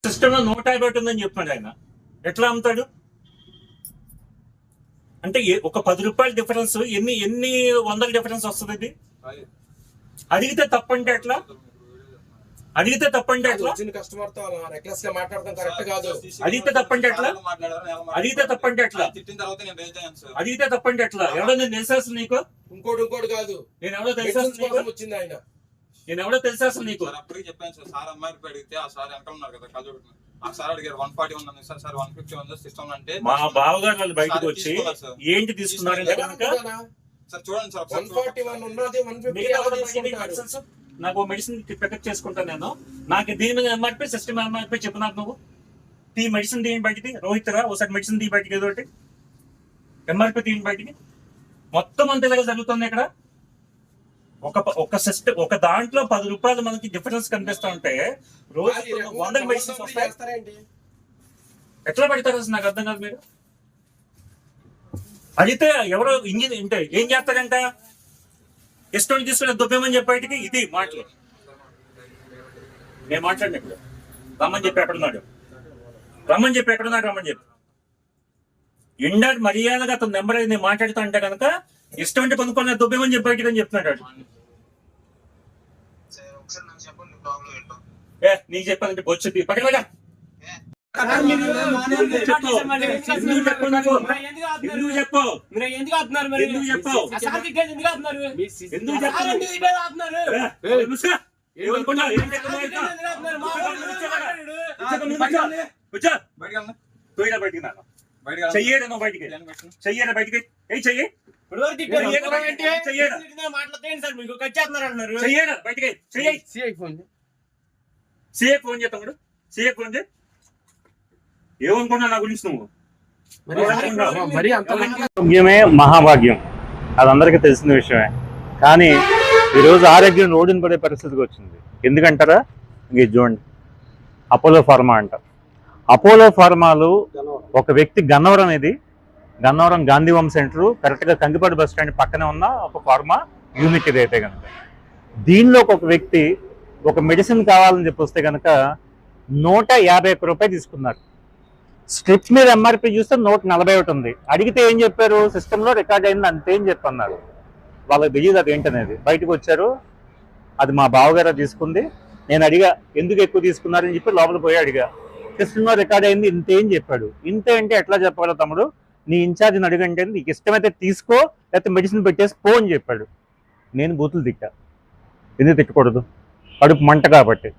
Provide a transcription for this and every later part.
System లో 150 ఉందని చెప్పాడు ఆయన. ఎట్లా అమ్ముతాడు అంటే? ఒక 10 రూపాయల డిఫరెన్స్ ఎన్ని వందల డిఫరెన్స్ వస్తుంది? అడిగితే తప్పంటే ఎట్లా? అడిగితే తప్పంటే ఎట్లా? కస్టమర్ తో రెక్లెస్ గా మాట్లాడడం కరెక్ట్ కాదు. అడిగితే తప్పంటే ఎట్లా? అడిగితే తప్పంటే ఎట్లా? అడిగితే తప్పంటే ఎట్లా? ఎవడో నేను తెలిసేస్తుంది నీకు? ఇంకోటి కాదు, నేను ఎవడో తెలిసేస్తుంది నీకు? వచ్చింది ఆయన. నేను ఎవడో తెలిసేస్తుంది నీకు? అప్పటికి చెప్పాను సార్. సార్ అమ్మాయికి అడిగితే ఆ సార్ వెనకాల ఉన్నారు కదా కళ్ళు. ఆ సార్ అడిగారు 140 ఉంది సార్. సార్ 150 ఉంది సిస్టమ్ అంటే. మా బావగారు వాళ్ళు బయటకు వచ్చి ఏంటి తీసుకున్నారంటే కనుక సార్ చూడండి సార్ 141 ఉన్నది 150 నాకు మెడిసిన్ పికప్ చేసుకుంటాను నేను. నాకు దీని ఎంఆర్పీ సిస్టమ్ ఎంఆర్పీ చెప్పినారు నువ్వు. తీ మెడిసిన్ తీయండి బయటికి. రోహిత్ రా ఒకసారి మెడిసిన్ తీ బయటికి. ఏదో ఒకటి ఎంఆర్పీ తీయండి బయటికి. మొత్తం అంత ఇలాగ జరుగుతుంది ఇక్కడ. ఒక సిస్టమ్ ఒక దాంట్లో 10 రూపాయలు మనకి డిఫరెన్స్ కనిపిస్తా ఉంటే రోజు 100 మెడిసిన్స్ వస్తాయి. ఎట్లా పెడతారు అసలు నాకు అర్థం కాదు. మీరు అడిగితే ఎవరో ఇంజిన్ అంటే ఏం చేస్తారంట? ఇష్టం తీసుకుని దుబ్బేమని చెప్పేటికి ఇది మాటలు. నేను మాట్లాడిన ఇప్పుడు రమ్మని చెప్పి ఎక్కడున్నాడు, రమ్మని చెప్పి ఎక్కడున్నాడు, రమ్మని చెప్పి ఎండా మర్యాదగా అతను నెంబర్ నేను మాట్లాడుతా అంటే కనుక ఇష్టం అంటే కొనుక్కొని దుబ్బేమని చెప్పేటికి అని చెప్తున్నాడు. నీకు చెప్పాలంటే వచ్చింది పక్కన చెయ్యడా నువ్వు బయటికి చెయ్యడా బయటికి ఏ చెయ్యి చెయ్యడా బయటికి చెయ్యి. సిఏ ఫోన్ చేస్తాడు. సిఏ ఫోన్ చేయి. ఏమనుకున్నా నా గురించి నువ్వు? ఆరోగ్యమే మహాభాగ్యం, అది అందరికీ తెలిసిన విషయమే. కానీ ఈరోజు ఆరోగ్యం రోడ్డున పడే పరిస్థితికి వచ్చింది. ఎందుకంటారా? ఇది చూడండి, అపోలో ఫార్మా అంట. అపోలో ఫార్మాలు ఒక వ్యక్తి గన్నవరం, ఇది గన్నవరం గాంధీవం సెంటర్ కరెక్ట్గా కంకిపాడు బస్ స్టాండ్ పక్కనే ఉన్న ఒక ఫార్మా యూనిట్ ఇది. అయితే కనుక దీనిలో ఒక వ్యక్తి ఒక మెడిసిన్ కావాలని చెప్పి వస్తే కనుక 151 రూపాయలు తీసుకున్నారు. స్ట్రిప్ మీద ఎంఆర్పీ చూస్తే 141 ఉంది. అడిగితే ఏం చెప్పారు? సిస్టంలో రికార్డ్ అయింది అంతేం చెప్పన్నారు. వాళ్ళకి తెలియదు అది ఏంటనేది. బయటకు వచ్చారు, అది మా బావగారు తీసుకుంది. నేను అడిగా ఎందుకు ఎక్కువ తీసుకున్నారని చెప్పి లోపల పోయి అడిగా. సిస్టంలో రికార్డ్ అయింది ఇంతేం చెప్పాడు. ఇంతే అంటే ఎట్లా చెప్పగల తమ్ముడు? నీ ఇన్ఛార్జ్ని అడిగంటే నీకు ఇష్టమైతే తీసుకో, లేకపోతే మెడిసిన్ పెట్టేసి పో అని చెప్పాడు. నేను బూతులు తిట్టా. ఎందుకు తిట్టకూడదు? కడుపు మంట కాబట్టి.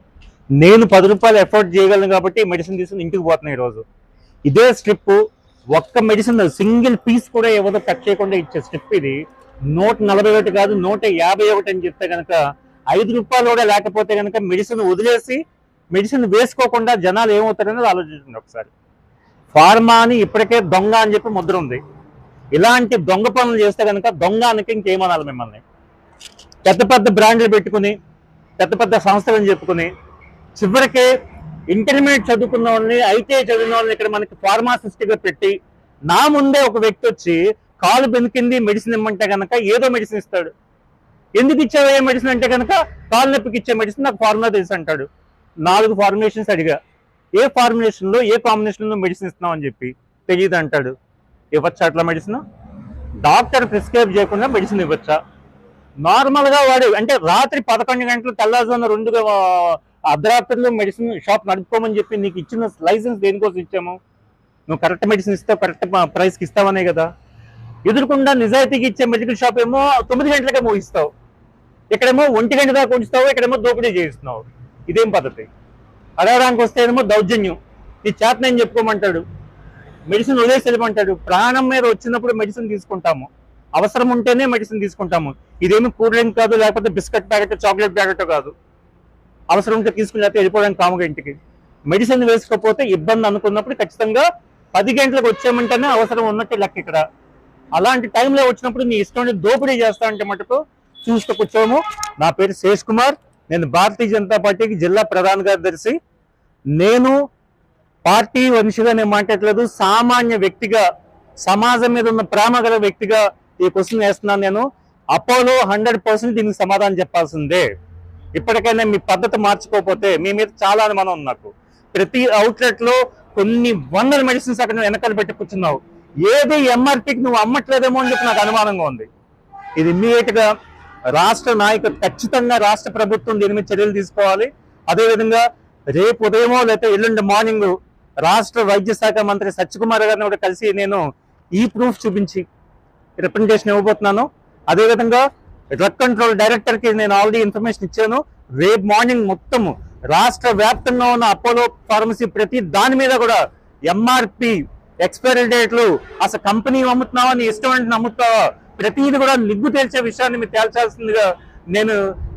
నేను 10 రూపాయలు ఎఫోర్డ్ చేయగలను కాబట్టి మెడిసిన్ తీసుకుని ఇంటికి పోతున్నాను ఈరోజు. ఇదే స్ట్రిప్ ఒక్క మెడిసిన్ సింగిల్ పీస్ కూడా ఎవరో కట్ చేయకుండా ఇచ్చే స్ట్రిప్ ఇది 141 కాదు 151 అని చెప్తే కనుక 5 రూపాయలు కూడా లేకపోతే కనుక మెడిసిన్ వదిలేసి మెడిసిన్ వేసుకోకుండా జనాలు ఏమవుతారనేది ఆలోచించండి ఒకసారి. ఫార్మా అని ఇప్పటికే దొంగ అని చెప్పి ముద్ర ఉంది. ఇలాంటి దొంగ పనులు చేస్తే కనుక దొంగనికి ఇంకేమనాలి మిమ్మల్ని? పెద్ద పెద్ద బ్రాండ్లు పెట్టుకుని పెద్ద పెద్ద సంస్థలని చెప్పుకుని చివరికి ఇంటర్మీడియట్ చదువుకున్న వాళ్ళని, ఐటీఐ చదివిన వాళ్ళని ఇక్కడ మనకి ఫార్మాసిస్ట్గా పెట్టి నా ముందే ఒక వ్యక్తి వచ్చి కాలు బెనికింది మెడిసిన్ ఇమ్మంటే కనుక ఏదో మెడిసిన్ ఇస్తాడు. ఎందుకు ఇచ్చావు ఏ మెడిసిన్ అంటే కనుక కాలు నొప్పికి ఇచ్చే మెడిసిన్ నాకు ఫార్ములా తెలుసు అంటాడు. 4 ఫార్ములేషన్స్ అడిగా, ఏ ఫార్ములేషన్లో ఏ కాంబినేషన్లో మెడిసిన్ ఇస్తున్నావు అని చెప్పి తెలియదు అంటాడు. ఇవ్వచ్చా అట్లా మెడిసిన్? డాక్టర్ ప్రిస్క్రైబ్ చేయకుండా మెడిసిన్ ఇవ్వచ్చా? నార్మల్గా వాడు అంటే రాత్రి 11 గంటలు తెల్లారుజామున 2 అర్ధరాత్రులు మెడిసిన్ షాప్ నడుపుకోమని చెప్పి నీకు ఇచ్చిన లైసెన్స్ దేనికోసం ఇచ్చాము? నువ్వు కరెక్ట్ మెడిసిన్ ఇస్తావు, కరెక్ట్ ప్రైస్కి ఇస్తావనే కదా. ఎదురుకుండా నిజాయితీకి ఇచ్చే మెడికల్ షాప్ ఏమో 9 గంటలకే ముగిస్తావు, ఇక్కడేమో 1 గంట దాకా ఉంచుతావు, ఇక్కడేమో దోపిడీ చేయిస్తున్నావు. ఇదేం పద్ధతి? అడగడానికి వస్తే ఏమో దౌర్జన్యం. నీ చేతనని చెప్పుకోమంటాడు, మెడిసిన్ వదిలేసి వెళ్ళమంటాడు. ప్రాణం మీద వచ్చినప్పుడు మెడిసిన్ తీసుకుంటాము, అవసరం ఉంటేనే మెడిసిన్ తీసుకుంటాము. ఇదేమి కూల్ డ్రింక్ కాదు, లేకపోతే బిస్కెట్ ప్యాకెట్ చాక్లెట్ ప్యాకెట్ కాదు. అవసరం ఉంటే తీసుకుని లేకపోతే వెళ్ళిపోవడానికి కాముగా ఇంటికి. మెడిసిన్ వేసుకోకపోతే ఇబ్బంది అనుకున్నప్పుడు ఖచ్చితంగా 10 గంటలకు వచ్చేయమంటేనే అవసరం ఉన్నట్టు లెక్క ఇక్కడ. అలాంటి టైంలో వచ్చినప్పుడు నీ ఇష్టం దోపిడీ చేస్తా అంటే మటుకు చూస్తూ కూర్చోము. నా పేరు శేష్ కుమార్, నేను భారతీయ జనతా పార్టీకి జిల్లా ప్రధాన కార్యదర్శి. నేను పార్టీ మనిషిగా నేను మాట్లాడలేదు, సామాన్య వ్యక్తిగా సమాజం మీద ఉన్న ప్రేమ గల వ్యక్తిగా ఈ క్వశ్చన్ వేస్తున్నాను. నేను అపోలో 100% దీనికి సమాధానం చెప్పాల్సిందే. ఇప్పటికైనా మీ పద్ధతి మార్చుకోకపోతే మీ మీద చాలా అనుమానం ఉంది నాకు. ప్రతి అవుట్లెట్ లో కొన్ని వందల మెడిసిన్స్ అక్కడ నువ్వు వెనకాల పెట్టి కూర్చున్నావు. ఏది ఎంఆర్పికి నువ్వు అమ్మట్లేదేమో అని చెప్పి నాకు అనుమానంగా ఉంది. ఇది ఇమ్మీడియట్ గా రాష్ట్ర నాయకులు, ఖచ్చితంగా రాష్ట్ర ప్రభుత్వం దీని మీద చర్యలు తీసుకోవాలి. అదేవిధంగా రేపు ఉదయమో లేకపోతే ఎల్లుండి మార్నింగ్ రాష్ట్ర వైద్య శాఖ మంత్రి సత్యకుమార్ గారిని కూడా కలిసి నేను ఈ ప్రూఫ్ చూపించి రిప్రజెంటేషన్ ఇవ్వబోతున్నాను. అదేవిధంగా డ్రగ్ కంట్రోల్ డైరెక్టర్ కి నేను ఆల్రెడీ ఇన్ఫర్మేషన్ ఇచ్చాను. రేపు మార్నింగ్ మొత్తం రాష్ట్ర వ్యాప్తంగా ఉన్న అపోలో ఫార్మసీ ప్రతి దాని మీద కూడా ఎంఆర్పి, ఎక్స్పైరీ డేట్లు, అసలు కంపెనీ అమ్ముతున్నావా, నీ ఇష్టం అంటే అమ్ముతావా, ప్రతిదీ కూడా నిగ్గు తేల్చే విషయాన్ని మీరు తేల్చాల్సిందిగా నేను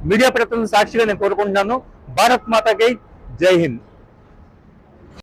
మీడియా ప్రతినిధి సాక్షిగా నేను కోరుకుంటున్నాను. భారత్ మాతాకి జై హింద్.